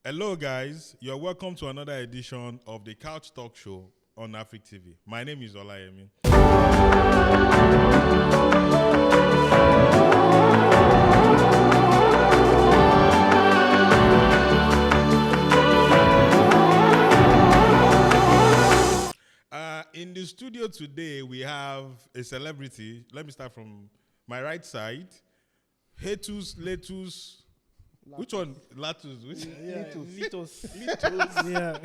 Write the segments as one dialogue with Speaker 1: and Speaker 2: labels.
Speaker 1: Hello, guys. You're welcome to another edition of the Couch Talk Show on HafrikTv. My name is Olayemi. In the studio today, we have a celebrity. Let me start from my right side. Lethos. Which one? Latus. Which?
Speaker 2: Lithos.
Speaker 1: Yeah.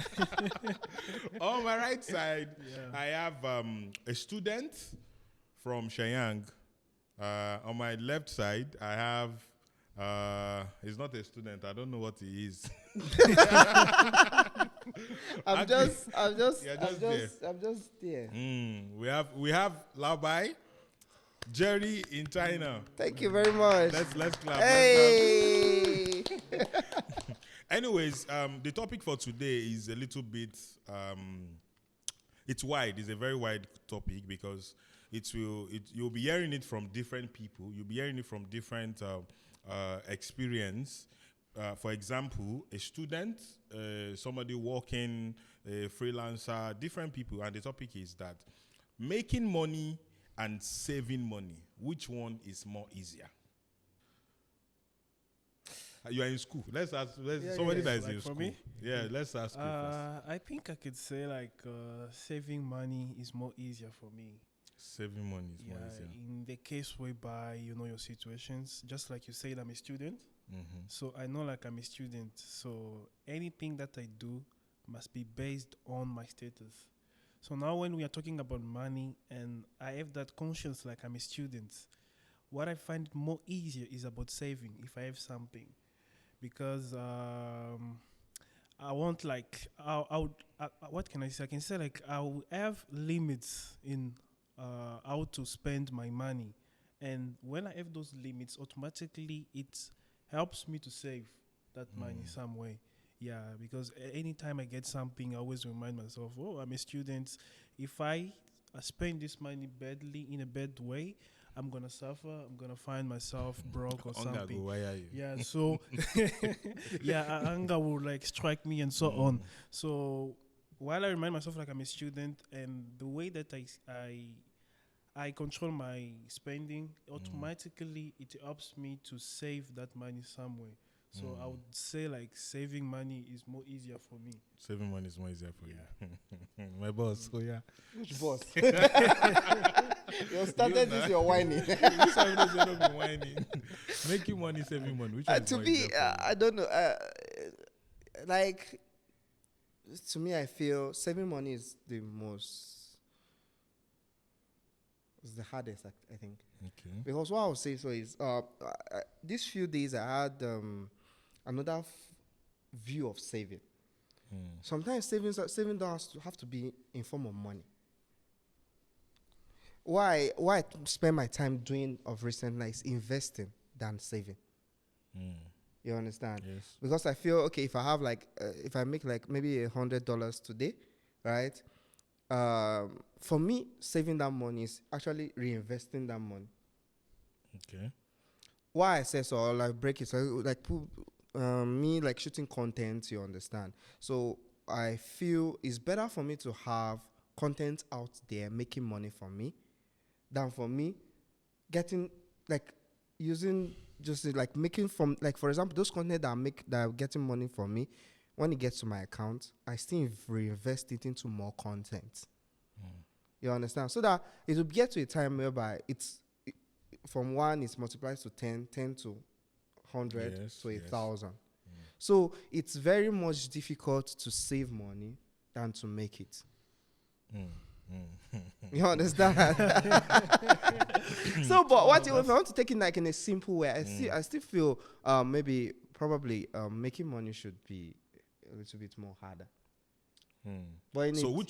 Speaker 1: On my right side, I have a student from Shenyang. On my left side, I have. He's not a student. I don't know what he is.
Speaker 2: I'm just there.
Speaker 1: We have Labai, Jerry in China.
Speaker 2: Thank you very much.
Speaker 1: Let's clap.
Speaker 2: Hey.
Speaker 1: Anyways, the topic for today is a little bit. It's wide. It's a very wide topic because you'll be hearing it from different people. You'll be hearing it from different experience. For example, a student, somebody working, a freelancer, different people, and the topic is that making money and saving money, which one is more easier? You are in school. Let's ask somebody that is in school. Me? Yeah, let's ask you first.
Speaker 3: I think I could say saving money is more easier for me.
Speaker 1: Saving money is more easier.
Speaker 3: In the case whereby you know your situations, just like you said, I'm a student. Mm-hmm. So I know I'm a student. So anything that I do must be based on my status. So now when we are talking about money and I have that conscience like I'm a student, what I find more easier is about saving if I have something. Because I want what can I say? I can say I will have limits in how to spend my money. And when I have those limits, automatically it helps me to save that money some way. Yeah, because anytime I get something, I always remind myself, oh, I'm a student. If I spend this money badly in a bad way, I'm going to suffer. I'm going to find myself broke or something.
Speaker 1: Why are you?
Speaker 3: Yeah, so, anger will strike me and so on. So while I remind myself I'm a student and the way that I control my spending, automatically it helps me to save that money somewhere. So I would say saving money is more easier for me.
Speaker 1: Saving money is more easier for you. My boss. So yeah.
Speaker 2: Which boss? Your standard is your whining.
Speaker 1: Which one is not be whining? Making money, saving money. Which one is
Speaker 2: to
Speaker 1: more
Speaker 2: me,
Speaker 1: easier for you?
Speaker 2: I don't know. To me, I feel saving money is the hardest, I think.
Speaker 1: Okay.
Speaker 2: Because what I would say is, these few days I had another view of saving. Sometimes saving doesn't have to be in form of money. Why I spend my time doing of recent is investing than saving. You understand?
Speaker 1: Yes.
Speaker 2: Because I feel if I have if I make maybe $100 today, right? For me, saving that money is actually reinvesting that money.
Speaker 1: Okay.
Speaker 2: Why I say so, break it. So me shooting content, you understand. So I feel it's better for me to have content out there making money for me than for me getting using just making from for example those content that are getting money for me. When it gets to my account, I still reinvest it into more content. You understand? So that it will get to a time whereby from 1 it's multiplied to 10 to 100 to 1,000. So it's very much difficult to save money than to make it. You understand? So, but if I want to take it in a simple way, I still feel probably making money should be a little bit more harder.
Speaker 1: But so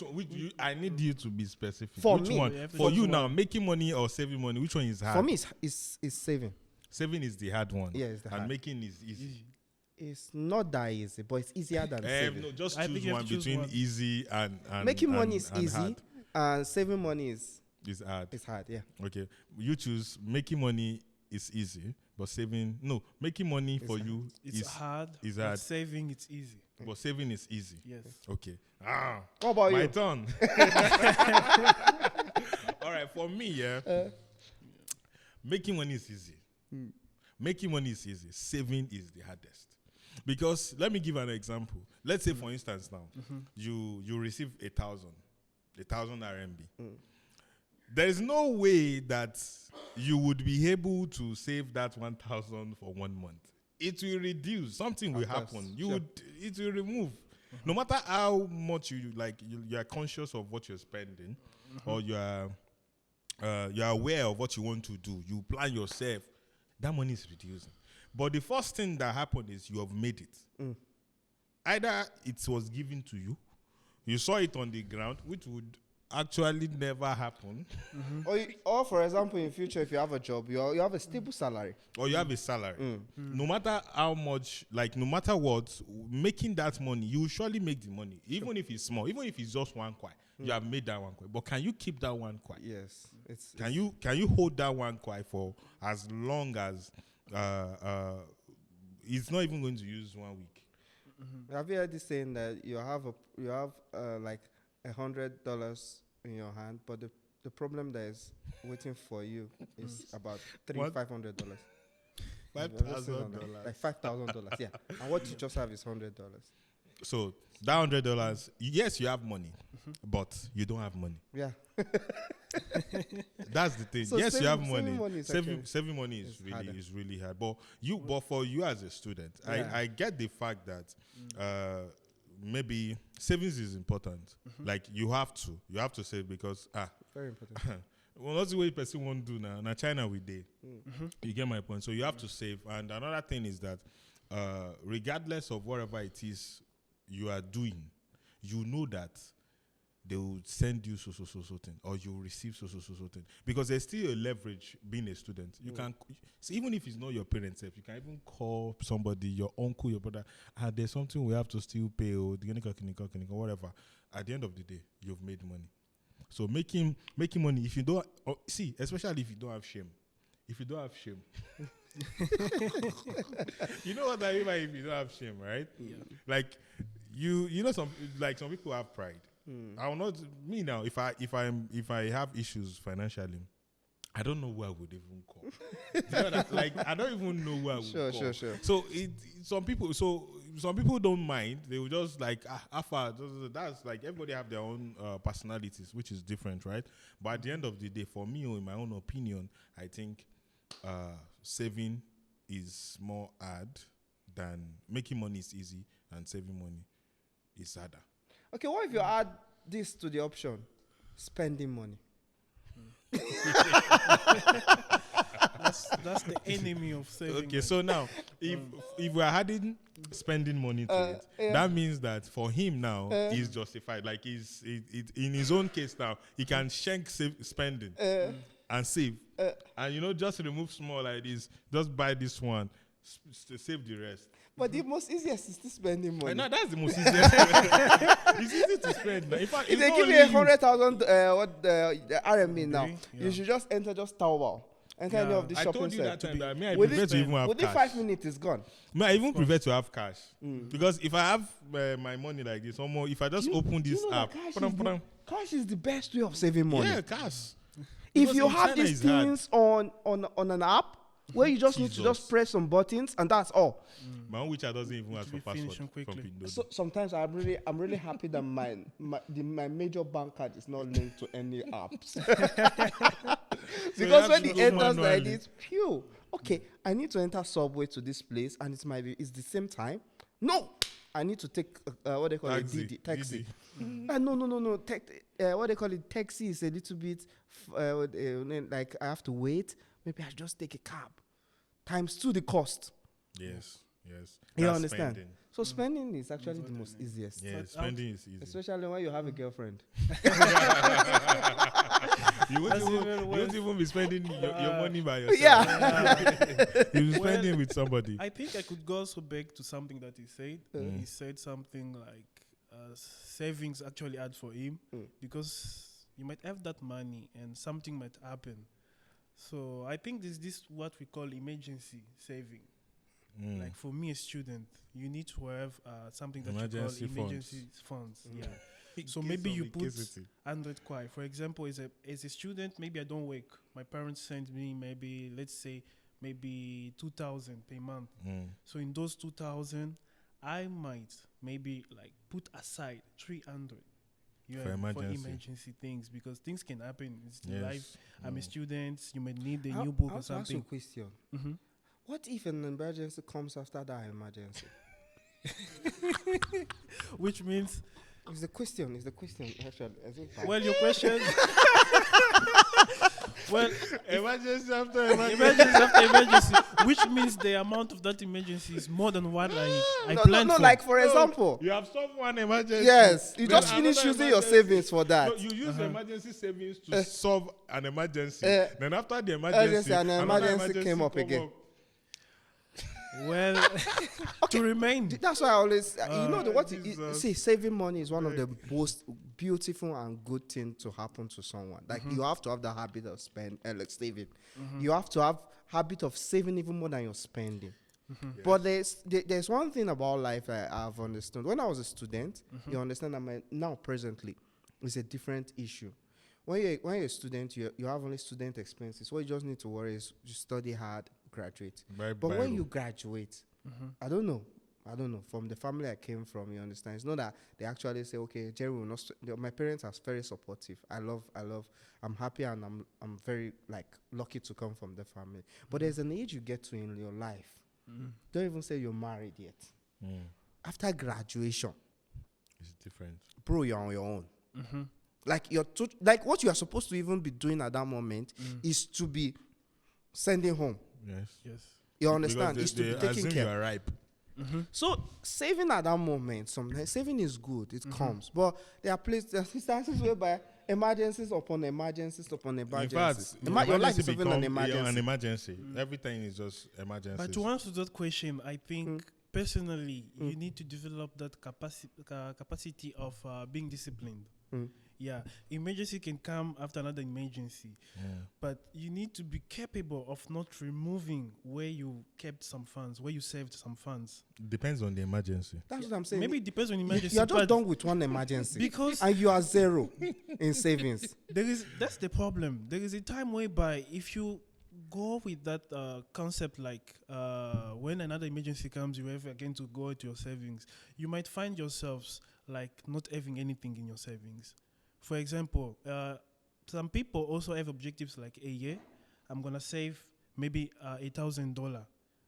Speaker 1: I need you to be specific.
Speaker 2: For
Speaker 1: which
Speaker 2: me,
Speaker 1: one? For you now, making money or saving money, which one is hard?
Speaker 2: For me, it's saving.
Speaker 1: Saving is the hard one.
Speaker 2: Yeah, it's the hard.
Speaker 1: And making is easy.
Speaker 2: It's not that easy, but it's easier than saving.
Speaker 1: No, just choose one between easy and
Speaker 2: making money is easy,
Speaker 1: hard.
Speaker 2: And saving money is
Speaker 1: hard.
Speaker 2: It's hard, yeah.
Speaker 1: Okay, you choose making money is easy, but saving making money for you
Speaker 3: It's hard.
Speaker 1: is
Speaker 3: but
Speaker 1: hard.
Speaker 3: saving, it's easy.
Speaker 1: But saving is easy.
Speaker 3: Yes.
Speaker 1: Okay.
Speaker 2: What about
Speaker 1: My
Speaker 2: you?
Speaker 1: turn. All right, for me, making money is easy. Making money is easy. Saving is the hardest. Because let me give an example. Let's say, for instance, now you receive 1,000 RMB. There is no way that you would be able to save that 1,000 for 1 month. It will reduce. Something will happen. It will remove. No matter how much you are conscious of what you're spending, or you are aware of what you want to do. You plan yourself. That money is reducing. But the first thing that happened is you have made it. Either it was given to you, you saw it on the ground, which would actually never happen.
Speaker 2: Or for example, in future, if you have a job, you have a stable salary.
Speaker 1: Or you have a salary. No matter how much, no matter what, making that money, you will surely make the money. Even if it's small, even if it's just 1 kwai, you have made that 1 kwai. But can you keep that 1 kwai?
Speaker 2: Yes.
Speaker 1: Can you hold that 1 kwai for as long as it's not even going to use 1 week?
Speaker 2: Have you heard this saying that you have like $100 in your hand, but the problem that is waiting for you is about $500.
Speaker 1: $5,000.
Speaker 2: Like $5,000, yeah. And what you just have is $100.
Speaker 1: So that $100, yes, you have money, but you don't have money.
Speaker 2: Yeah.
Speaker 1: That's the thing.
Speaker 2: So
Speaker 1: yes, you have money.
Speaker 2: Saving money
Speaker 1: Is really hard. But for you as a student, I get the fact that maybe savings is important. Like you have to save because
Speaker 2: very important.
Speaker 1: well, that's the way person won't do now. Now China we day. You get my point. So you have to save. And another thing is that regardless of whatever it is you are doing, you know that they will send you so thing, or you will receive so thing, because there's still a leverage being a student. You can see, even if it's not your parents, if you can even call somebody, your uncle, your brother, there's something we have to still pay, or whatever. At the end of the day, you've made money. So making money, if you don't see, especially if you don't have shame. If you don't have shame. You know what I mean by if you don't have shame, right? Yeah. Like you know some people have pride. I will not me now if I have issues financially, I don't know who I would even call. You know that? Like I don't even know who I would call. Sure. So some people don't mind. They will just like that's like everybody have their own personalities, which is different, right? But at the end of the day, for me, or in my own opinion, I think saving is more hard than making money is easy, and saving money is harder.
Speaker 2: Okay, what if you add this to the option? Spending money.
Speaker 3: That's the enemy of saving.
Speaker 1: Okay,
Speaker 3: money.
Speaker 1: so now if we're adding spending money to it, that means that for him now he's justified. Like he's in his own case now, he can shank spending and save, and just remove small like this, just buy this one, to save the rest.
Speaker 2: But the most easiest is still spending money.
Speaker 1: No, that's the most easiest. It's easy to spend. In fact,
Speaker 2: if they give you 100,000 RMB now, you should just enter Taobao. Enter any of the shopping centers.
Speaker 1: I told you that time that I prefer to even have cash.
Speaker 2: Within 5 minutes, it's gone.
Speaker 1: I even prefer to have cash. Because if I have my money like this, if I just open this app,
Speaker 2: cash is the best way of saving money.
Speaker 1: Yeah, cash.
Speaker 2: If you have these things on an app, where you just need to just press some buttons and that's all.
Speaker 1: My own WeChat doesn't even ask for password.
Speaker 2: So sometimes I'm really happy that my major bank card is not linked to any apps. Because when it enters like this, phew, okay, I need to enter subway to this place and it's the same time. No, I need to take what they call taxi. No. What they call it, taxi is a little bit like I have to wait. Maybe I just take a cab. Times 2 the cost.
Speaker 1: Yes.
Speaker 2: You understand? Spending. So spending is actually the most easiest.
Speaker 1: Yeah, spending is easy.
Speaker 2: Especially when you have a girlfriend.
Speaker 1: You won't even be spending your money by yourself.
Speaker 2: Yeah.
Speaker 1: You'll be spending with somebody.
Speaker 3: I think I could go also back to something that he said. He said something like savings actually add for him because you might have that money and something might happen. So I think this what we call emergency saving. Like for me, a student, you need to have something that
Speaker 1: Emergency
Speaker 3: you call emergency funds. Yeah. So
Speaker 1: In
Speaker 3: maybe
Speaker 1: case
Speaker 3: you
Speaker 1: of
Speaker 3: put
Speaker 1: necessity.
Speaker 3: 100 kwai. For example, as a student, maybe I don't work. My parents send me maybe, let's say, maybe 2,000 per month. So in those 2,000, I might maybe like put aside 300.
Speaker 1: For emergency.
Speaker 3: emergency things, because things can happen. It's
Speaker 1: Yes.
Speaker 3: life. I'm a student. You may need a
Speaker 2: I'll-
Speaker 3: new book
Speaker 2: I'll
Speaker 3: or
Speaker 2: ask you a
Speaker 3: something.
Speaker 2: question.
Speaker 3: Mhm.
Speaker 2: What if an emergency comes after that emergency?
Speaker 3: Which means,
Speaker 2: It's the question. Actually, I think.
Speaker 3: well, your question. Well,
Speaker 1: Emergency after
Speaker 3: emergency after emergency, which means the amount of that emergency is more than what I planned
Speaker 2: no,
Speaker 3: for.
Speaker 2: like for example.
Speaker 1: You have solved one emergency.
Speaker 2: Yes, you
Speaker 1: Then
Speaker 2: just finish
Speaker 1: another
Speaker 2: using your
Speaker 1: emergency.
Speaker 2: savings for that.
Speaker 1: No, you use emergency savings to solve an emergency. then after the
Speaker 2: Emergency,
Speaker 1: emergency,
Speaker 2: an
Speaker 1: another
Speaker 2: emergency came up
Speaker 1: come
Speaker 2: again.
Speaker 3: Well, to remain.
Speaker 2: That's why I always,
Speaker 1: Jesus.
Speaker 2: see, saving money is one of the most beautiful and good thing to happen to someone. Like you have to have the habit of saving. You have to have habit of saving even more than you're spending. But there's one thing about life I've understood. When I was a student, you understand that now presently it's a different issue. When you're a student, you have only student expenses. What you just need to worry is you study hard, graduate. But when you graduate, I don't know. From the family I came from, you understand. It's not that they actually say, okay, Jerry will not. My parents are very supportive. I'm happy and I'm very like lucky to come from the family. But there's an age you get to in your life. Don't even say you're married yet. After graduation,
Speaker 1: It's different.
Speaker 2: bro, you're on your own. Like like what you are supposed to even be doing at that moment is to be sending home.
Speaker 1: Yes.
Speaker 2: You understand?
Speaker 1: Because
Speaker 2: It's to be
Speaker 1: they
Speaker 2: taking
Speaker 1: assume
Speaker 2: care.
Speaker 1: you are ripe.
Speaker 2: So saving at that moment, sometimes saving is good. It comes, but there are instances whereby emergencies upon emergencies upon
Speaker 1: In
Speaker 2: emergencies.
Speaker 1: fact,
Speaker 2: Your life is
Speaker 1: emergency
Speaker 2: even an
Speaker 1: become
Speaker 2: emergency.
Speaker 1: an emergency. Everything is just emergency.
Speaker 3: But to answer that question, I think personally, you need to develop that capacity of being disciplined. Yeah, emergency can come after another emergency, but you need to be capable of not removing where you kept some funds, where you saved some funds.
Speaker 1: Depends on the emergency.
Speaker 2: That's what I'm saying.
Speaker 3: Maybe it depends on emergency.
Speaker 2: You're just
Speaker 3: but
Speaker 2: done with one emergency
Speaker 3: because
Speaker 2: and you are zero in savings.
Speaker 3: that's the problem. There is a time whereby if you go with that concept, like when another emergency comes, you have again to go to your savings. You might find yourselves like not having anything in your savings. For example, some people also have objectives like a year. I'm gonna save maybe $1,000.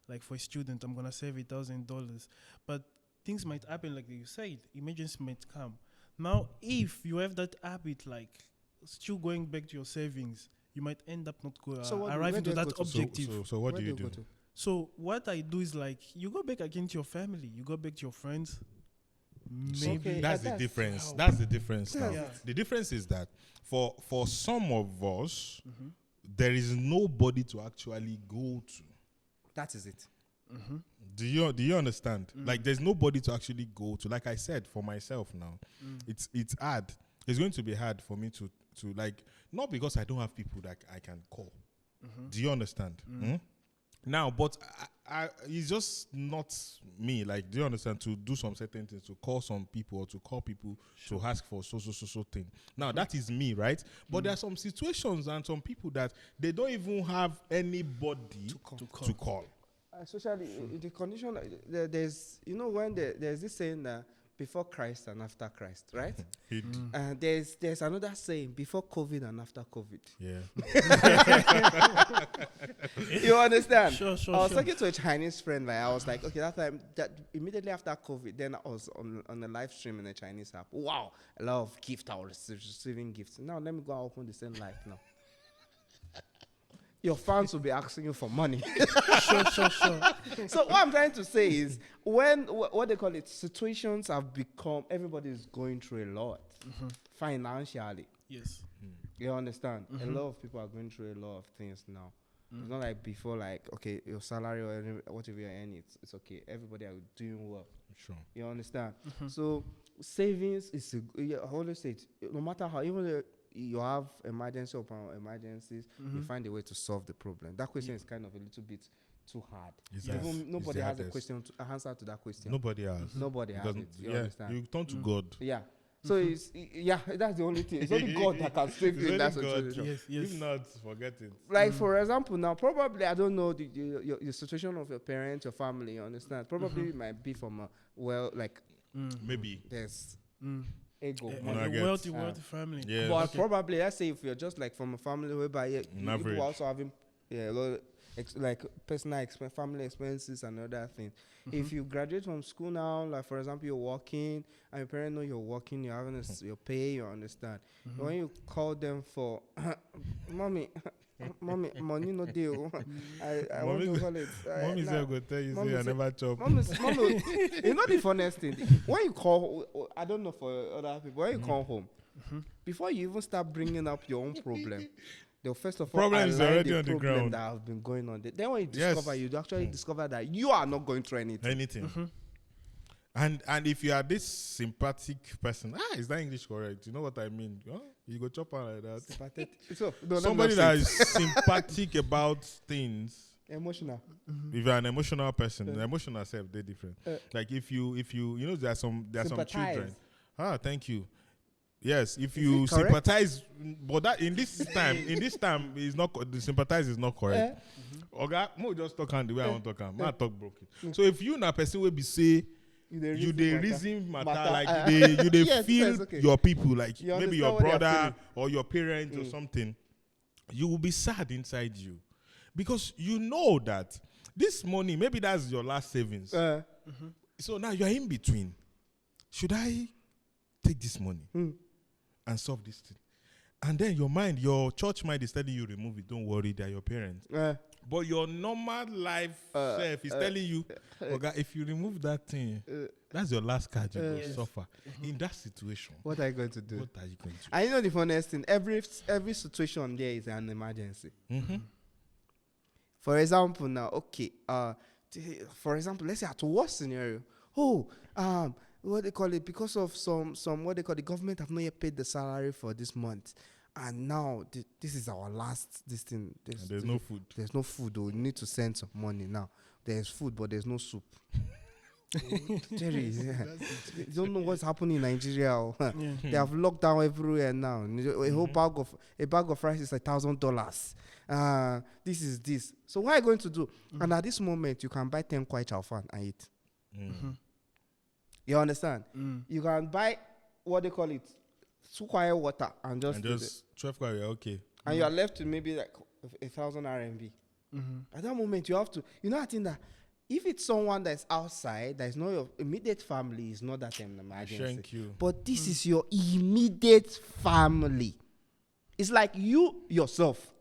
Speaker 3: Like for a student, I'm gonna save $1,000. But things might happen, like you said, emergency might come. Now, if you have that habit, like still going back to your savings, you might end up not arriving to that objective.
Speaker 1: So what
Speaker 2: Where
Speaker 1: do you
Speaker 2: go
Speaker 1: do?
Speaker 2: to?
Speaker 3: So what I do is like you go back again to your family, you go back to your friends. Maybe
Speaker 2: Okay.
Speaker 1: That's the
Speaker 2: That's-
Speaker 1: difference.
Speaker 3: wow.
Speaker 1: That's the difference now.
Speaker 3: Yeah.
Speaker 1: The difference is that for some of us, there is nobody to actually go to.
Speaker 2: That is it.
Speaker 1: Do you understand? Like there's nobody to actually go to. Like I said, for myself now, it's hard. It's going to be hard for me to like, not because I don't have people that I can call. Do you understand? Now, but it's just not me. Like, do you understand? To do some certain things, to call some people or to call people to ask for so thing. Now, that is me, right? But there are some situations and some people that they don't even have anybody to call.
Speaker 2: Especially in the condition, there's, when there's this saying that before Christ and after Christ, right? And there's another saying, before COVID and after COVID.
Speaker 1: Yeah.
Speaker 2: You understand?
Speaker 3: Sure.
Speaker 2: I was talking to a Chinese friend, like I was like, okay, that immediately after COVID, then I was on a live stream in a Chinese app. Wow, a lot of gifts. I was receiving gifts. Now let me go and open the same live now. Your fans will be asking you for money.
Speaker 3: Sure.
Speaker 2: So what I'm trying to say is, when what they call it, situations have become, everybody is going through a lot financially.
Speaker 3: Yes.
Speaker 2: You understand? A lot of people are going through a lot of things now. It's not like before, like, okay, your salary or whatever you're earning, it's okay. Everybody are doing well.
Speaker 1: Sure.
Speaker 2: You understand? So savings is, I always say it, no matter how, even you have emergency upon emergencies, you find a way to solve the problem. That question is kind of a little bit too hard. Even nobody has a question to answer to that question.
Speaker 1: Nobody has.
Speaker 2: Nobody has it. You understand?
Speaker 1: You turn to God.
Speaker 2: Yeah. So that's the only thing. It's only God that can save you in that
Speaker 1: God.
Speaker 2: situation.
Speaker 3: Yes.
Speaker 1: If not, forget it.
Speaker 2: Like for example, now probably I don't know the situation of your parents, your family. You understand? Probably it might be from a
Speaker 1: Maybe.
Speaker 2: there's ego.
Speaker 3: A wealthy family.
Speaker 1: Yeah.
Speaker 2: But probably let's say if you're just like from a family whereby you also having a lot of like personal family expenses and other things. If you graduate from school now, like for example, you're working and your parents know you're working, you're having your pay, you understand. When you call them for mommy, money no deal. I want to call it.
Speaker 1: Mommy said go tell you say I never chop.
Speaker 2: Mommy, you know the funniest thing. When you call, I don't know for other people, when you come home, before you even start bringing up your own problem, they'll first of all
Speaker 1: problem is already
Speaker 2: the
Speaker 1: on the
Speaker 2: problem
Speaker 1: ground
Speaker 2: that have been going on. Then when you discover, you actually discover that you are not going through anything.
Speaker 1: And if you are this sympathetic person, is that English correct? You know what I mean? You go chop on like that.
Speaker 2: Sympathetic. So, no,
Speaker 1: somebody that is sympathetic about things.
Speaker 2: Emotional.
Speaker 1: If you're an emotional person, emotional self, they're different. Like if you there are some children. Thank you. Yes, if you sympathize, but that in this time is not the sympathize is not correct. Okay, mo just talk on the way I want to talk. I talk broken. So if you na person will be say you dey reason matter like you dey feel your people, like maybe your brother or your parents or something, you will be sad inside you because you know that this money maybe that's your last savings. So now you are in between. Should I take this money and solve this thing? And then your church mind is telling you remove it. Don't worry, they're your parents. But your normal life self is telling you, okay, if you remove that thing, that's your last card. You will suffer. In that situation,
Speaker 2: what are you going to do?
Speaker 1: What are you going to do?
Speaker 2: I know the funniest thing. Every situation there is an emergency. For example, now, okay, for example, let's say at worst scenario, what they call it, because of some what they call the government have not yet paid the salary for this month, and now this is our last thing.
Speaker 1: There's no food.
Speaker 2: There's no food. We need to send some money now. There's food, but there's no soup. Jerry, you don't know what's happening in Nigeria. They have lockdown everywhere now. A whole bag of rice is $1,000. This is this. So what are you going to do? And at this moment, you can buy 10 kwai chow fan and eat. You understand? You can buy what they call it, 2 kwai water and just
Speaker 1: 12 kwai, okay.
Speaker 2: And you are left with maybe like 1,000 RMB. At that moment, you have to, I think that if it's someone that's outside, that is not your immediate family, is not that an emergency.
Speaker 1: Thank you.
Speaker 2: But this is your immediate family. It's like you yourself.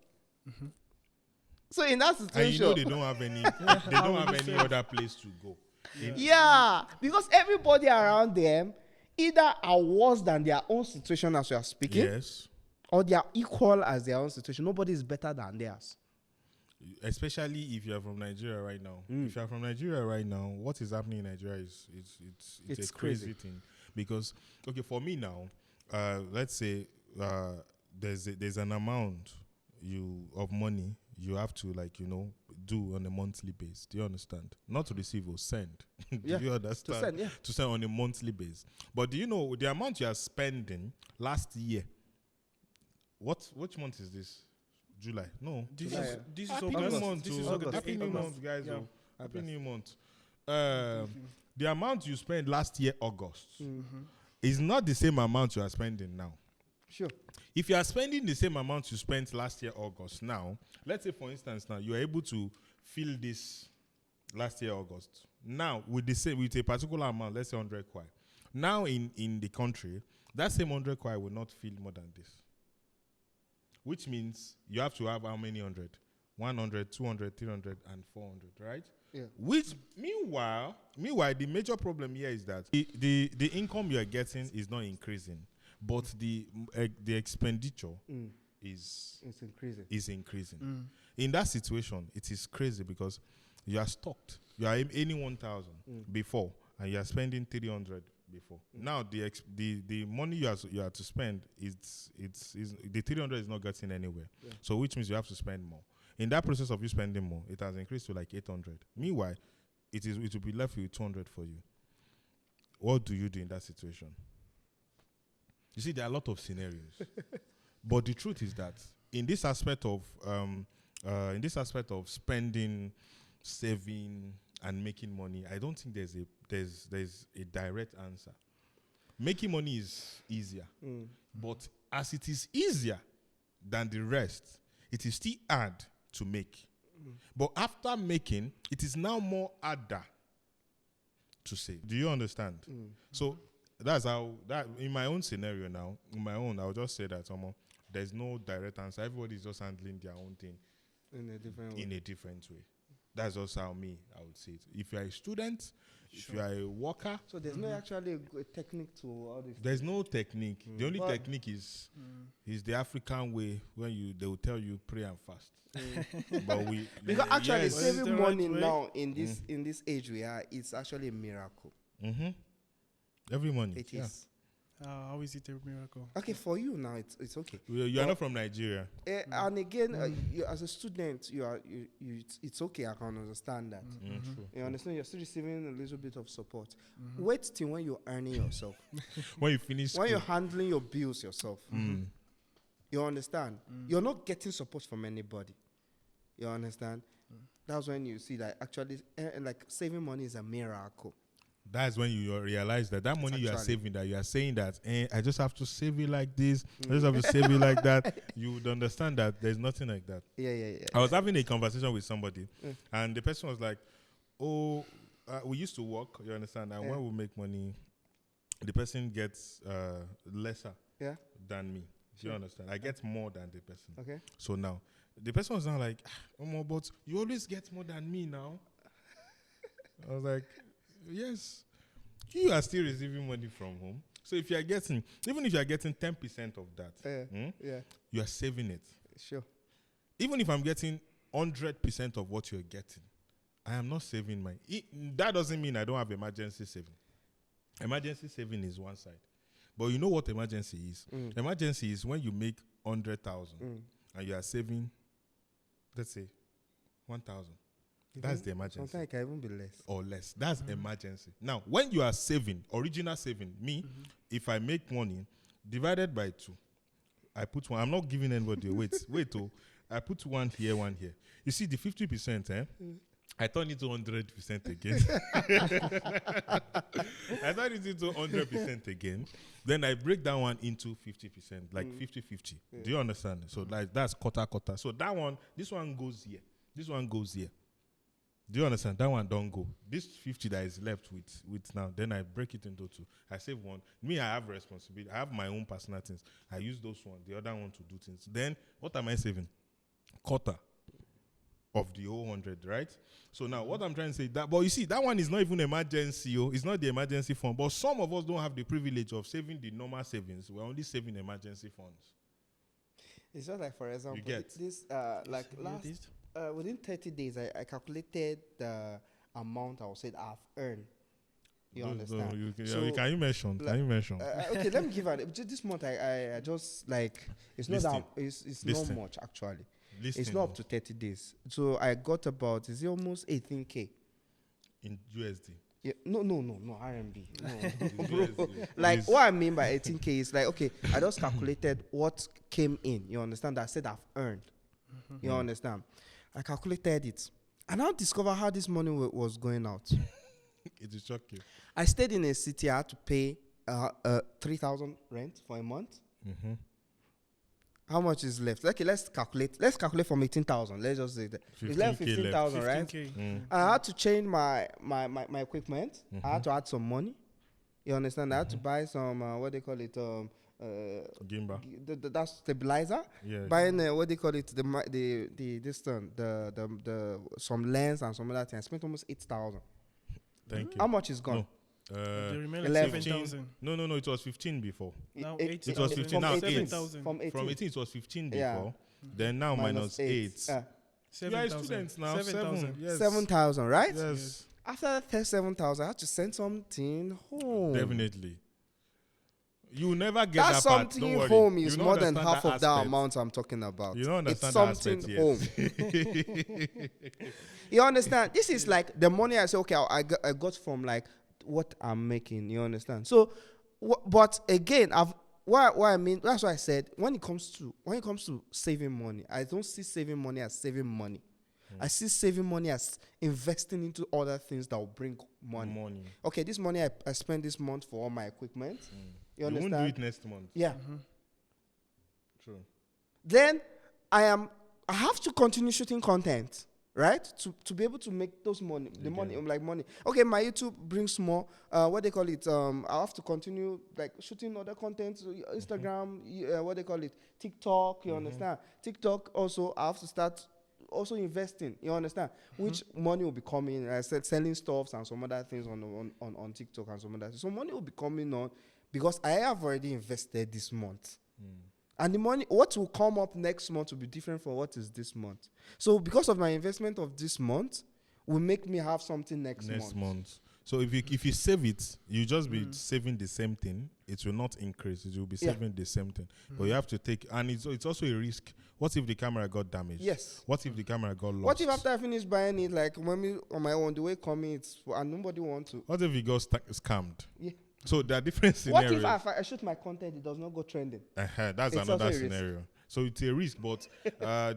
Speaker 2: So in that situation,
Speaker 1: and they don't have any other place to go.
Speaker 2: Yeah, because everybody around them either are worse than their own situation as we are speaking, or they are equal as their own situation. Nobody is better than theirs.
Speaker 1: Especially if you are from Nigeria right now. If you are from Nigeria right now, what is happening in Nigeria is it's a crazy thing. Because for me now, let's say there's an amount of money you have to do on a monthly basis. Do you understand? Not to receive or send. Do you understand? To send on a monthly basis. But do you know the amount you are spending last year? Which month is this? July? No.
Speaker 3: This is
Speaker 1: Happy
Speaker 3: August.
Speaker 1: New month.
Speaker 3: This is August.
Speaker 1: Happy New month, guys.
Speaker 3: Yeah.
Speaker 1: Happy New month. The amount you spent last year, August, is not the same amount you are spending now.
Speaker 2: Sure.
Speaker 1: If you are spending the same amount you spent last year, August, now, let's say, for instance, now you are able to fill this last year, August. Now, with a particular amount, let's say 100 kwai. Now, in the country, that same 100 kwai will not fill more than this. Which means you have to have how many 100? 100, 200, 300, and 400, right?
Speaker 2: Yeah.
Speaker 1: Which, meanwhile, the major problem here is that the income you are getting is not increasing, but the expenditure is increasing. In that situation, it is crazy because you are stocked. You are earning 1,000 before, and you are spending 300 before. Now the money you are to spend is the 300 is not getting anywhere.
Speaker 2: Yeah.
Speaker 1: So which means you have to spend more. In that process of you spending more, it has increased to like 800. Meanwhile, it will be left with 200 for you. What do you do in that situation? You see, there are a lot of scenarios, but the truth is that in this aspect of spending, saving, and making money, I don't think there's a direct answer. Making money is easier, but as it is easier than the rest, it is still hard to make. But after making, it is now more harder to save. Do you understand? So that's how that in my own scenario now. I'll just say that there's no direct answer. Everybody's just handling their own thing
Speaker 2: in a different way.
Speaker 1: That's also how I would say it. If you are a student, if you are a worker,
Speaker 2: so there's no actually a technique to all this.
Speaker 1: There's no technique. The only technique is the African way when they will tell you pray and fast. But
Speaker 2: because actually
Speaker 1: yes.
Speaker 2: saving money now in this age we are, it's actually a miracle.
Speaker 1: Every morning.
Speaker 2: It is.
Speaker 3: How is it a miracle?
Speaker 2: Okay, for you now, it's okay.
Speaker 1: You are not from Nigeria.
Speaker 2: And again, you, as a student, it's okay. I can understand that.
Speaker 1: True.
Speaker 2: You understand? You're still receiving a little bit of support. Wait till when you're earning yourself.
Speaker 1: When you finish
Speaker 2: when you're handling your bills yourself. You understand? You're not getting support from anybody. You understand? That's when you see that actually, like saving money is a miracle.
Speaker 1: That's when you realize that money you are saving, that you are saying that I just have to save it like this, I just have to save it like that. You would understand that there's nothing like that.
Speaker 2: Yeah.
Speaker 1: I was having a conversation with somebody, and the person was like, we used to work, you understand, and when we make money, the person gets lesser than me. Do you understand? I get more than the person.
Speaker 2: Okay.
Speaker 1: So now, the person was now like, but you always get more than me now. I was like, yes, you are still receiving money from home. So if you are getting, even if you are getting 10% of that, you are saving it.
Speaker 2: Sure.
Speaker 1: Even if I'm getting 100% of what you're getting, I am not saving mine. That doesn't mean I don't have emergency saving. Emergency saving is one side. But you know what emergency is? Emergency is when you make 100,000 and you are saving, let's say, 1,000. That's the emergency.
Speaker 2: Sometimes it can even be less.
Speaker 1: Or less. That's emergency. Now, when you are saving, original saving, if I make money, divided by 2, I put 1. I'm not giving anybody wait. I put 1 here, 1 here. You see, the 50%, I turn it to 100% again. I turn it into 100% again. Then I break that one into 50%, like 50-50. Do you understand? So like that's quarter. So that one, this one goes here. This one goes here. Do you understand? That one don't go. This 50 that is left with now, then I break it into 2. I save 1. Me, I have responsibility. I have my own personal things. I use those one, the other one to do things. Then what am I saving? Quarter of the whole 100, right? So now what I'm trying to say, but you see, that one is not even emergency. It's not the emergency fund. But some of us don't have the privilege of saving the normal savings. We're only saving emergency funds.
Speaker 2: It's just like, for example,
Speaker 1: You get.
Speaker 2: this like last within 30 days, I calculated the amount I would say I've earned. You understand?
Speaker 1: Can you mention?
Speaker 2: Okay, let me give it. This month, I just like it's not that it's not much actually. It's not up to 30 days. So I got about almost 18K
Speaker 1: in USD.
Speaker 2: Yeah, no, RMB. No. Like what I mean by 18K is like, okay, I just calculated what came in. You understand? I said I've earned. You understand? I calculated it. I now discover how this money was going out.
Speaker 1: It will shock you.
Speaker 2: I stayed in a city. I had to pay 3,000 rent for a month. How much is left? Okay, let's calculate. Let's calculate from 18,000. Let's just say that it's left 15,000, right? I had to change my equipment. I had to add some money. You understand? I had to buy some what they call it
Speaker 1: Gimba.
Speaker 2: That stabilizer.
Speaker 1: Yeah.
Speaker 2: Buying what they call it the some lens and some other things. I spent almost 8,000.
Speaker 1: Thank you.
Speaker 2: How much is gone?
Speaker 1: No.
Speaker 3: The remaining
Speaker 1: 7,000. No, it was 15 before.
Speaker 3: Now
Speaker 2: It
Speaker 1: was 15. Now
Speaker 3: 7,000.
Speaker 2: From 18.
Speaker 1: From 18 it was 15 before.
Speaker 2: Yeah.
Speaker 1: Then now minus 8. You are a
Speaker 3: 7,000.
Speaker 1: student now.
Speaker 3: 7,000.
Speaker 1: 7. Yes.
Speaker 2: 7,000, right?
Speaker 1: Yes.
Speaker 2: After 37,000, I have to send something home.
Speaker 1: Definitely. You will never get
Speaker 2: That
Speaker 1: that part. Don't
Speaker 2: something
Speaker 1: worry.
Speaker 2: home
Speaker 1: You
Speaker 2: is
Speaker 1: don't
Speaker 2: more than
Speaker 1: understand
Speaker 2: half of that
Speaker 1: aspect.
Speaker 2: amount I'm talking about.
Speaker 1: You don't
Speaker 2: It's
Speaker 1: understand
Speaker 2: something
Speaker 1: that aspect
Speaker 2: home.
Speaker 1: yet.
Speaker 2: You understand? This is like the money I say, okay, I got from like what I'm making. You understand? So, but again, what I mean, that's why I said when it comes to saving money, I don't see saving money as saving money. I see saving money as investing into other things that will bring money. Okay, this money I spend this month for all my equipment. You understand?
Speaker 1: You won't do it next month.
Speaker 2: Yeah.
Speaker 1: True.
Speaker 2: Then I have to continue shooting content, right? To be able to make those money, money. Okay, my YouTube brings more. What they call it? I have to continue like shooting other content, Instagram. What they call it? TikTok. You understand? TikTok also. I have to start also investing. You understand? Which money will be coming? I said selling stuffs and some other things on TikTok and some other things. So money will be coming on because I have already invested this month. And the money, what will come up next month will be different from what is this month. So because of my investment of this month, will make me have something next month.
Speaker 1: So if you save it, you just be saving the same thing. It will not increase. It will be saving the same thing. But you have to take, and it's also a risk. What if the camera got damaged?
Speaker 2: Yes.
Speaker 1: What if the camera got lost?
Speaker 2: What if after I finish buying it, like when me on my own, the way coming, and nobody want to?
Speaker 1: What if it got scammed?
Speaker 2: Yeah.
Speaker 1: So there are different scenarios.
Speaker 2: What if I shoot my content, it does not go trending?
Speaker 1: That's
Speaker 2: It's
Speaker 1: another
Speaker 2: also a
Speaker 1: scenario. So it's a risk, but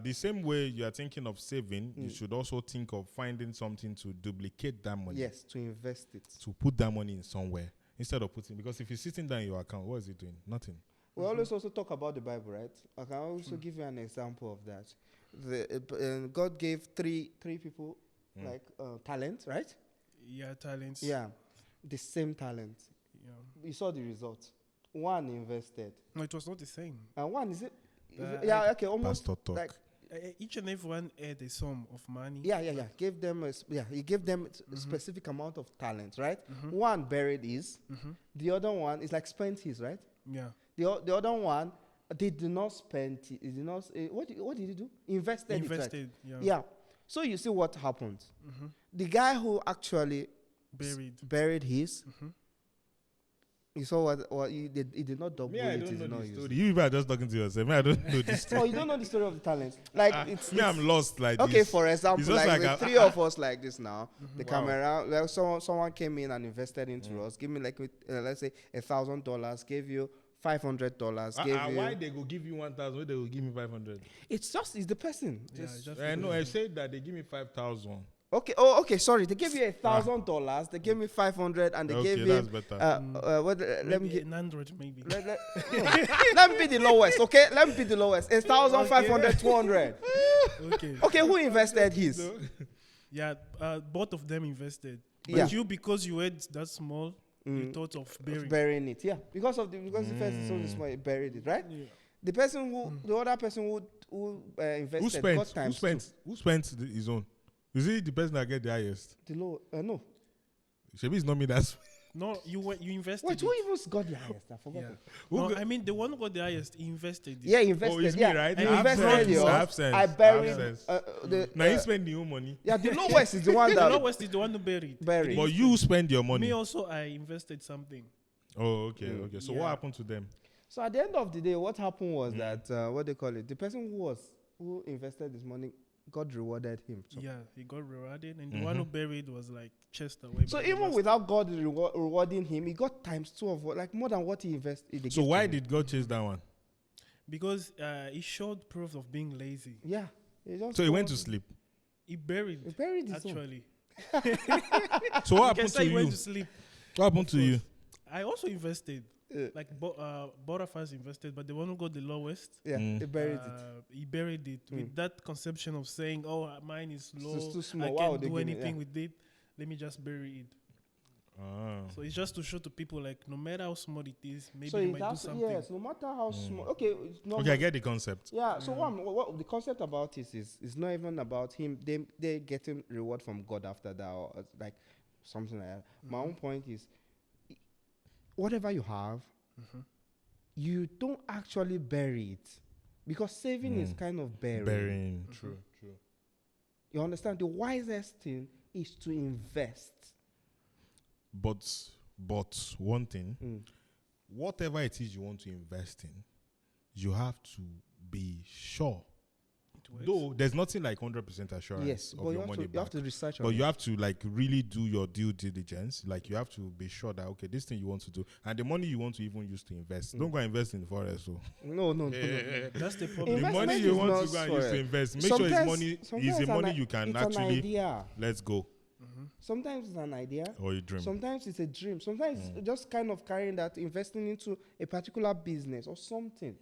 Speaker 1: the same way you are thinking of saving, you should also think of finding something to duplicate that money.
Speaker 2: Yes, to invest it.
Speaker 1: To put that money in somewhere instead of putting, because if you're sitting down in your account, what is it doing? Nothing.
Speaker 2: We always also talk about the Bible, right? I can also give you an example of that. God gave three people like talent, right?
Speaker 3: Yeah, talents.
Speaker 2: Yeah, the same talent.
Speaker 3: Yeah.
Speaker 2: You saw the result. One invested,
Speaker 3: No, it was not the same.
Speaker 2: and one is it?
Speaker 3: Yeah,
Speaker 2: Okay, almost
Speaker 1: Pastor talk.
Speaker 2: like
Speaker 3: Each and every one had a sum of money.
Speaker 2: yeah. Gave them he gave them a specific amount of talent, right? One buried his, the other one is like spent his, right?
Speaker 3: Yeah.
Speaker 2: The other one, they did not spend. He did not. What did he do? Invested. It, right? Yeah. So you see what happened. The guy who actually buried his. You saw what he did not double it.
Speaker 1: I don't know the story. You are just talking to yourself. I don't know this story.
Speaker 2: Oh, you don't know the story of the talent. Like
Speaker 1: I'm lost. Like
Speaker 2: okay,
Speaker 1: this.
Speaker 2: for example, like the three of us like this now. The camera. Like someone came in and invested into us. Give me like let's say $1,000. Gave you $500.
Speaker 1: Why they go give you 1,000? Why they will give me 500?
Speaker 2: It's the person.
Speaker 1: I know. I said that they give me 5,000.
Speaker 2: Okay. Oh, okay. Sorry. They gave you $1,000. They gave me 500, and they gave
Speaker 1: that's
Speaker 2: me.
Speaker 1: better.
Speaker 3: Let me get 900 maybe.
Speaker 2: Let me be the lowest. Okay. Let me be the lowest. 1,500, 200.
Speaker 3: Okay.
Speaker 2: Okay. Who invested his?
Speaker 3: Yeah. Both of them invested. But
Speaker 2: Yeah.
Speaker 3: you, because you had that small, you thought of
Speaker 2: burying it. Yeah. Because the first is so small, he buried it, right? Yeah. The person the other person who invested got times
Speaker 1: who spent his own? Is it the person that get the highest?
Speaker 2: The low, no.
Speaker 1: Maybe it's not me that's.
Speaker 3: No, you invested.
Speaker 2: Wait, who even got the highest? I forgot.
Speaker 3: Yeah. No, I mean the one who got the highest, he invested.
Speaker 2: Yeah, he invested.
Speaker 1: Oh, it's
Speaker 2: yeah.
Speaker 1: me, right?
Speaker 2: You invested yours. I buried.
Speaker 1: Now you spend your own money.
Speaker 2: Yeah, the lowest is the one that.
Speaker 3: The lowest is the one who buried.
Speaker 1: But you spend your money.
Speaker 3: Me also, I invested something.
Speaker 1: Oh, okay. So what happened to them?
Speaker 2: So at the end of the day, what happened was that what they call it, the person who invested this money, God rewarded him. So.
Speaker 3: Yeah, he got rewarded, and the one who buried was like chest away.
Speaker 2: So even without God rewarding him, he got times 2 of like more than what he invested.
Speaker 1: So why did God chase that one?
Speaker 3: Because he showed proof of being lazy.
Speaker 2: Yeah.
Speaker 1: So he went to sleep.
Speaker 3: He buried his actually.
Speaker 1: So what happened to you?
Speaker 3: He went to sleep.
Speaker 1: What happened to you?
Speaker 3: I also invested. Like both of us invested, but the one who got the lowest,
Speaker 2: he buried it.
Speaker 3: He buried it with that conception of saying, "Oh, mine is low.
Speaker 2: It's too small.
Speaker 3: I can't do anything with it. Let me just bury it." So it's just to show to people like no matter how small it is, maybe you might do something.
Speaker 2: Yes, no matter how small. Okay, it's not.
Speaker 1: Okay, I get the concept.
Speaker 2: Yeah. So what the concept about it is not even about him. They getting reward from God after that or like something like that. My own point is, whatever you have, you don't actually bury it because saving is kind of burying.
Speaker 1: True.
Speaker 2: You understand? The wisest thing is to invest.
Speaker 1: But one thing, whatever it is you want to invest in, you have to be sure. Though there's nothing like 100% assurance of your money back.
Speaker 2: You have to research on
Speaker 1: but
Speaker 2: it.
Speaker 1: you have to like really do your due diligence. Like you have to be sure that okay, this thing you want to do, and the money you want to even use to invest. Don't go and invest in the forest. So
Speaker 2: No.
Speaker 3: That's the problem.
Speaker 1: the money you want to go and use to invest, make sure it's money is the money you can actually. Let's go.
Speaker 2: Sometimes it's an idea.
Speaker 1: Or you dream.
Speaker 2: Sometimes it's a dream. Sometimes it's just kind of carrying that, investing into a particular business or something.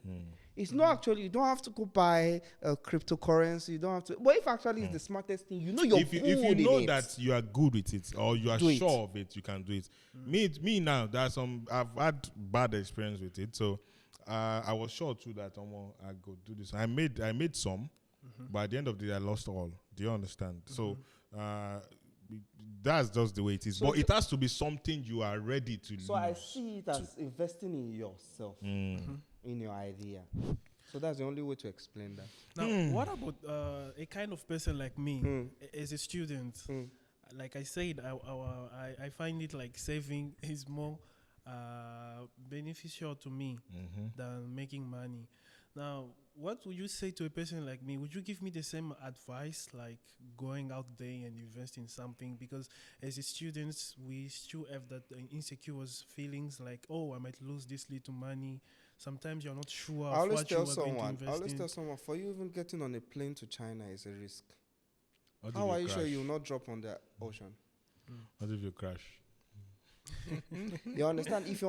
Speaker 2: It's not actually, you don't have to go buy a cryptocurrency. You don't have to. But if actually it's the smartest thing, you know you're
Speaker 1: if you know that you are good with it or you are sure of it, you can do it. Me now, I've had bad experience with it. So I was sure too that I go do this. I made some, but at the end of the day, I lost all. Do you understand? So that's just the way it is. So but it has to be something you are ready to lose.
Speaker 2: So I see it as investing in yourself, in your idea. So that's the only way to explain that.
Speaker 3: Now, what about a kind of person like me, as a student? Like I said, I find it like saving is more beneficial to me than making money. Now, what would you say to a person like me? Would you give me the same advice, like going out there and invest in something? Because as a students, we still have that insecure feelings like, oh, I might lose this little money. Sometimes you're not sure
Speaker 2: I always
Speaker 3: what you
Speaker 2: tell
Speaker 3: are going to
Speaker 2: someone,
Speaker 3: invest in.
Speaker 2: for you even getting on a plane to China is a risk.
Speaker 1: What
Speaker 2: How
Speaker 1: if
Speaker 2: are you
Speaker 1: crash?
Speaker 2: sure you will not drop on the ocean?
Speaker 1: What if you crash?
Speaker 2: You understand? If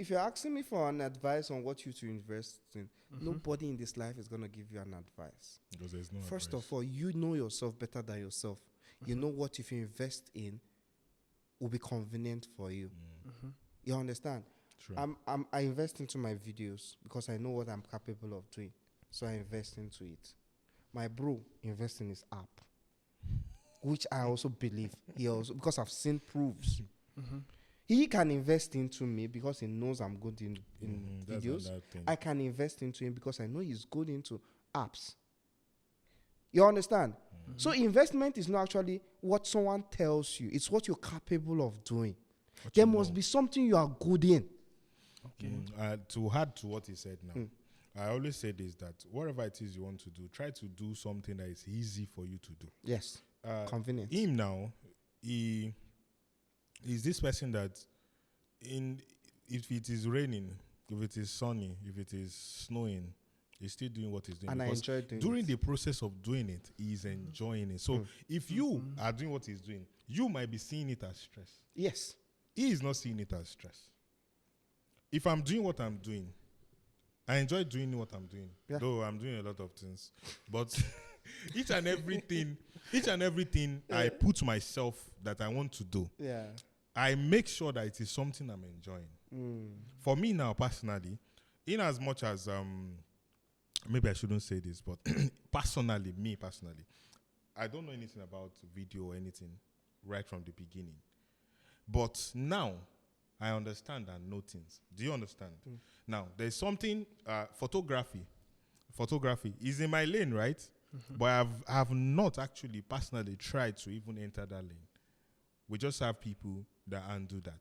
Speaker 2: you're asking me for an advice on what you to invest in, nobody in this life is gonna give you an advice.
Speaker 1: Because there's no
Speaker 2: First
Speaker 1: advice.
Speaker 2: of all, you know yourself better than yourself. You know what if you invest in will be convenient for you. You understand?
Speaker 1: True.
Speaker 2: I invest into my videos because I know what I'm capable of doing. So I invest into it. My bro invests in his app, which I also believe because I've seen proofs. He can invest into me because he knows I'm good in videos. I can invest into him because I know he's good into apps. You understand? So investment is not actually what someone tells you. It's what you're capable of doing. There must be something you are good in.
Speaker 1: Okay. To add to what he said now, I always say this, that whatever it is you want to do, try to do something that is easy for you to do.
Speaker 2: Yes. Convenient.
Speaker 1: Him now, he is this person that if it is raining, if it is sunny, if it is snowing, he's still doing what he's doing.
Speaker 2: And I enjoy doing
Speaker 1: during
Speaker 2: it.
Speaker 1: the process of doing it, he's enjoying it. So if you are doing what he's doing, you might be seeing it as stress.
Speaker 2: Yes.
Speaker 1: He is not seeing it as stress. If I'm doing what I'm doing, I enjoy doing what I'm doing. Yeah. Though I'm doing a lot of things. But each and everything I put myself that I want to do, I make sure that it is something I'm enjoying. For me now, personally, in as much as, maybe I shouldn't say this, but personally, I don't know anything about video or anything right from the beginning. But now, I understand and know things. Do you understand? Now, there's something, photography is in my lane, right? But I have not actually personally tried to even enter that lane. We just have people that undo that.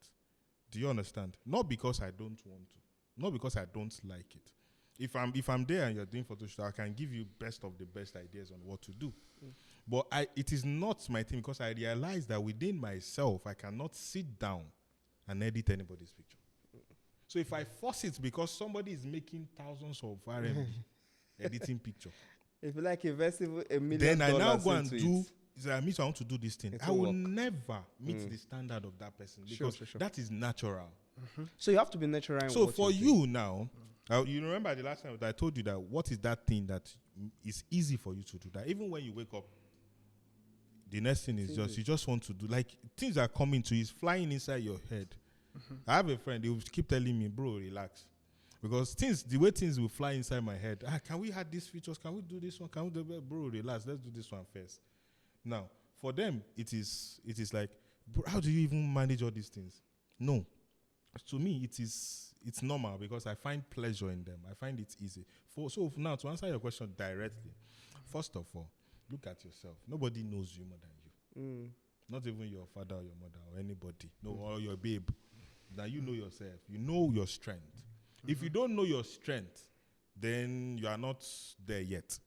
Speaker 1: Do you understand? Not because I don't want to. Not because I don't like it. If I'm there and you're doing photo shoot, I can give you best of the best ideas on what to do. But it is not my thing because I realize that within myself, I cannot sit down and edit anybody's picture. So if I force it because somebody is making thousands of RMB editing picture,
Speaker 2: if you like investing $1 million,
Speaker 1: then I now go and do. I want to do this thing. I will never meet the standard of that person because that is natural.
Speaker 2: So you have to be natural.
Speaker 1: So for you now, you remember the last time that I told you that what is that thing that is easy for you to do? That even when you wake up, the next thing is you just want to do, like things are coming to you, it's flying inside your head. I have a friend, he will keep telling me, bro, relax. Because the way things will fly inside my head, can we add these features? Can we do this one? Can we do that? Bro, relax, let's do this one first. Now, for them, it is like, bro, how do you even manage all these things? No. To me, it's normal because I find pleasure in them. I find it easy. So now, to answer your question directly, first of all, look at yourself. Nobody knows you more than you. Not even your father or your mother or anybody. No, or your babe. That you know yourself. You know your strength. If you don't know your strength, then you are not there yet.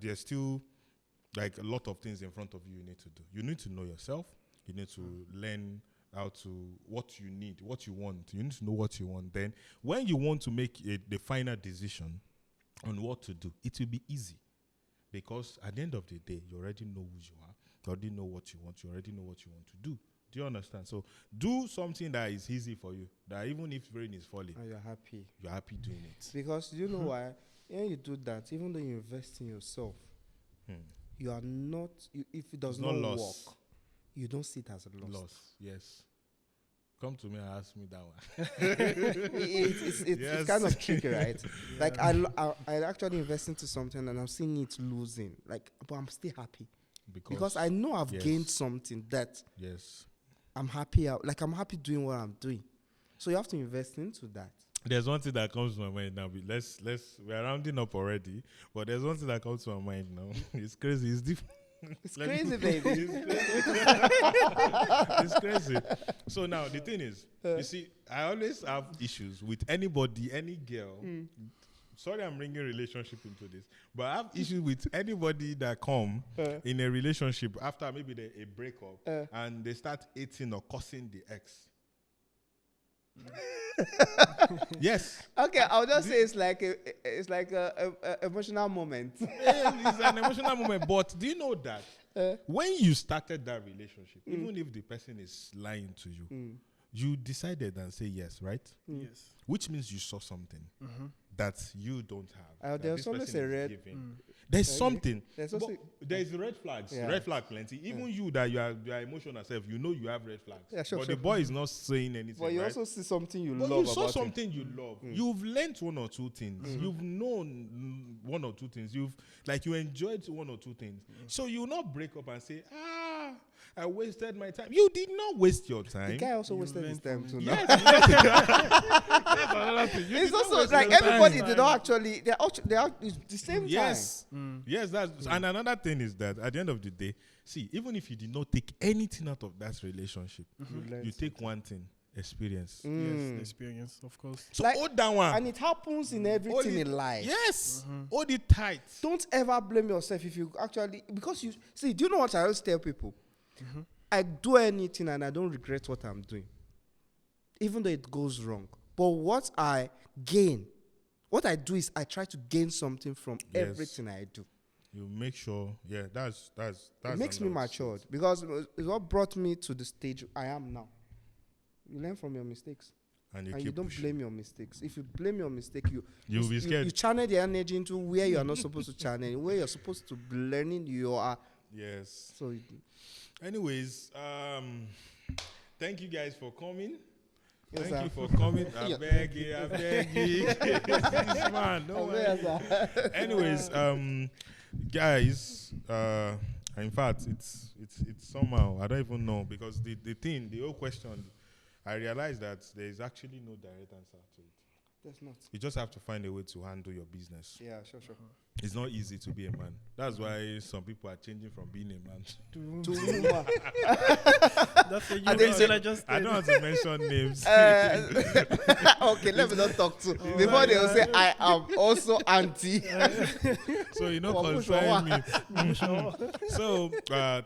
Speaker 1: There's still like a lot of things in front of you need to do. You need to know yourself. You need to learn how to, what you need, what you want. You need to know what you want. Then when you want to make the final decision on what to do, it will be easy. Because at the end of the day, you already know who you are. You already know what you want. You already know what you want to do. Do you understand? So do something that is easy for you. That even if rain is falling,
Speaker 2: And you're happy.
Speaker 1: you're happy doing it.
Speaker 2: Because you know why? When you do that, even though you invest in yourself, you are not, if it does
Speaker 1: It's
Speaker 2: not
Speaker 1: not
Speaker 2: work,
Speaker 1: loss.
Speaker 2: you don't see it as a loss.
Speaker 1: Loss, yes. Come to me and ask me that one.
Speaker 2: It's
Speaker 1: Yes.
Speaker 2: kind of tricky, right? Like I actually invest into something and I'm seeing it losing. Like, but I'm still happy because I know I've
Speaker 1: yes.
Speaker 2: gained something that
Speaker 1: Yes.
Speaker 2: I'm happy. Like I'm happy doing what I'm doing. So you have to invest into that.
Speaker 1: There's one thing that comes to my mind now. We're rounding up already, but there's one thing that comes to my mind now. It's crazy. It's different.
Speaker 2: It's crazy, baby.
Speaker 1: It's crazy. So now the thing is, you see, I always have issues with anybody, any girl. Sorry, I'm bringing relationship into this, but I have issues with anybody that come in a relationship after maybe a breakup and they start hating or cussing the ex. Yes.
Speaker 2: Okay, I'll just say it's like a emotional moment.
Speaker 1: It's an emotional moment, but do you know that when you started that relationship, even if the person is lying to you, you decided and say yes, right?
Speaker 3: Yes.
Speaker 1: Which means you saw something that you don't have. that
Speaker 2: There's
Speaker 1: this
Speaker 2: always
Speaker 1: person
Speaker 2: a
Speaker 1: is
Speaker 2: red.
Speaker 1: giving. There's something.
Speaker 2: There's
Speaker 1: But
Speaker 2: also
Speaker 1: there's red flags.
Speaker 2: Yeah.
Speaker 1: Red flag plenty. Even you that you are emotional self, you know you have red flags.
Speaker 2: Yeah, sure,
Speaker 1: but
Speaker 2: sure.
Speaker 1: the boy is not saying anything.
Speaker 2: but you
Speaker 1: right?
Speaker 2: also see something you
Speaker 1: But
Speaker 2: love
Speaker 1: you saw
Speaker 2: about
Speaker 1: something you love. You've learned one or two things. You've known one or two things. You enjoyed one or two things. So you will not break up and say, I wasted my time. You did not waste your time.
Speaker 2: The guy also
Speaker 3: You
Speaker 2: wasted his
Speaker 3: learn
Speaker 2: time
Speaker 3: from
Speaker 2: too.
Speaker 3: it.
Speaker 2: Now.
Speaker 1: That's another thing. You
Speaker 2: It's
Speaker 1: did not
Speaker 2: also
Speaker 1: waste
Speaker 2: like
Speaker 1: your
Speaker 2: everybody
Speaker 1: time.
Speaker 2: did not actually. They're it's the same
Speaker 1: Yes.
Speaker 2: time.
Speaker 1: Yes, that's and another thing is that at the end of the day, see, even if you did not take anything out of that relationship, you take one thing, experience.
Speaker 3: Yes, the experience, of course.
Speaker 1: So
Speaker 2: Like-
Speaker 1: hold that one.
Speaker 2: And it happens in everything
Speaker 1: Hold it-
Speaker 2: in life.
Speaker 1: Yes. Hold it tight.
Speaker 2: Don't ever blame yourself if you actually, because you see, do you know what I always tell people? I do anything and I don't regret what I'm doing, even though it goes wrong. But what I gain, what I do is I try to gain something from
Speaker 1: Yes.
Speaker 2: everything I do.
Speaker 1: You make sure, yeah, that's
Speaker 2: It makes me
Speaker 1: another
Speaker 2: matured because it's what brought me to the stage I am now. You learn from your mistakes.
Speaker 1: And
Speaker 2: And
Speaker 1: keep
Speaker 2: you don't
Speaker 1: pushing.
Speaker 2: blame your mistakes. If you blame your mistake,
Speaker 1: You'll be scared.
Speaker 2: You channel the energy into where you are not supposed to channel, where you're supposed to be learning. You are
Speaker 1: Yes.
Speaker 2: so.
Speaker 1: Anyways, thank you guys for coming.
Speaker 2: Yes,
Speaker 1: Thank
Speaker 2: sir.
Speaker 1: you for coming. I
Speaker 2: Yeah.
Speaker 1: beg you, I beg you. This man, don't worry.
Speaker 2: Yes, sir.
Speaker 1: Anyways, guys, in fact, it's somehow I don't even know because the whole question, I realized that there is actually no direct answer to it.
Speaker 2: There's not.
Speaker 1: You just have to find a way to handle your business.
Speaker 2: Yeah, sure.
Speaker 1: It's not easy to be a man. That's why some people are changing from being a man.
Speaker 2: To woman.
Speaker 3: That's the
Speaker 2: And then
Speaker 3: reason I just
Speaker 1: I don't want to mention names.
Speaker 2: Okay, let me not talk to. Before they will say I am also anti.
Speaker 1: So you know,
Speaker 2: Well, push
Speaker 1: confine
Speaker 2: one.
Speaker 1: me. So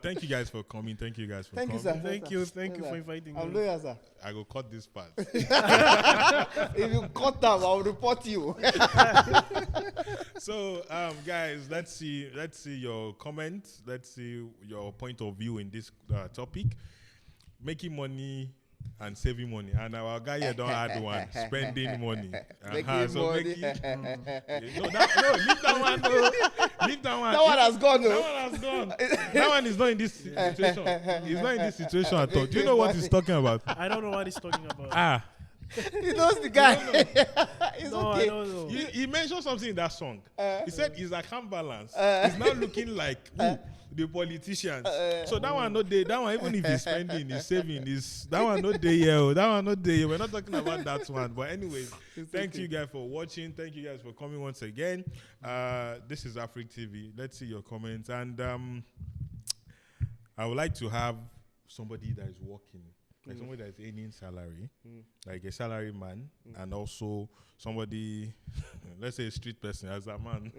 Speaker 1: thank you guys for coming. Thank you guys for
Speaker 2: Thank you,
Speaker 1: coming.
Speaker 2: sir.
Speaker 3: Thank you for inviting
Speaker 2: I'm
Speaker 3: me.
Speaker 2: loyal, sir.
Speaker 1: I go cut this part.
Speaker 2: If you cut them, I'll report you.
Speaker 1: So guys, let's see your comments. Let's see your point of view in this topic. Making money and saving money. And our guy here don't add one. Spending money.
Speaker 2: Making
Speaker 1: So
Speaker 2: money.
Speaker 1: leave that one. No. Leave that one.
Speaker 2: That one has gone,
Speaker 1: That
Speaker 2: though.
Speaker 1: one has gone. That one is not in this situation. He's not in this situation at all. Do you know what he's talking about?
Speaker 3: I don't know what he's talking about.
Speaker 2: He knows the guy. It's
Speaker 3: No, I
Speaker 2: okay.
Speaker 3: don't know.
Speaker 1: He mentioned something in that song. He said his account balance is now looking like the politicians. So that one not there. That one, even if he's spending, he's saving. That one not there. Yeah, that one not there. We're not talking about that one. But anyways, thank you guys for watching. Thank you guys for coming once again. This is HafrikTv. Let's see your comments and I would like to have somebody that is working, like somebody that is earning salary, like a salary man, and also somebody, let's say a street person as a man.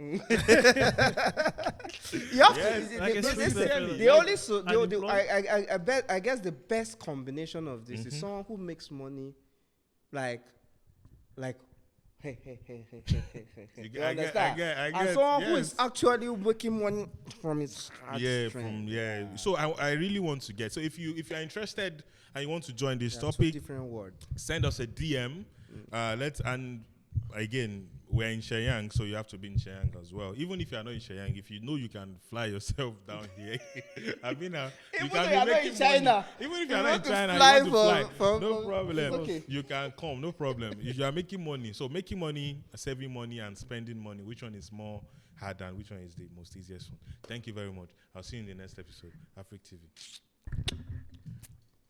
Speaker 2: You have
Speaker 1: Yes,
Speaker 2: to.
Speaker 3: like a
Speaker 2: They
Speaker 3: street
Speaker 2: say
Speaker 3: person.
Speaker 2: they only so.
Speaker 3: Unemployed.
Speaker 2: I bet. I guess the best combination of this is someone who makes money, like, hey. You understand?
Speaker 1: I
Speaker 2: And
Speaker 1: get,
Speaker 2: someone who
Speaker 1: yes.
Speaker 2: is actually making money from his hard
Speaker 1: Yeah,
Speaker 2: strength.
Speaker 1: So I really want to get. So if you're interested and you want to join this
Speaker 2: Two
Speaker 1: topic,
Speaker 2: different words.
Speaker 1: send us a DM. And again, we're in Shenyang, so you have to be in Shenyang as well. Even if you are not in Shenyang, if you know you can fly yourself down here, I mean, you
Speaker 2: Even
Speaker 1: can
Speaker 2: though
Speaker 1: be
Speaker 2: you are not
Speaker 1: making
Speaker 2: in China,
Speaker 1: money. Even if you are not in
Speaker 2: want to
Speaker 1: China,
Speaker 2: fly
Speaker 1: you want to fly,
Speaker 2: from-
Speaker 1: no problem.
Speaker 2: it's okay.
Speaker 1: You can come, no problem. If you are making money, so making money, saving money, and spending money, which one is more hard and which one is the most easiest one? Thank you very much. I'll see you in the next episode. HafrikTv.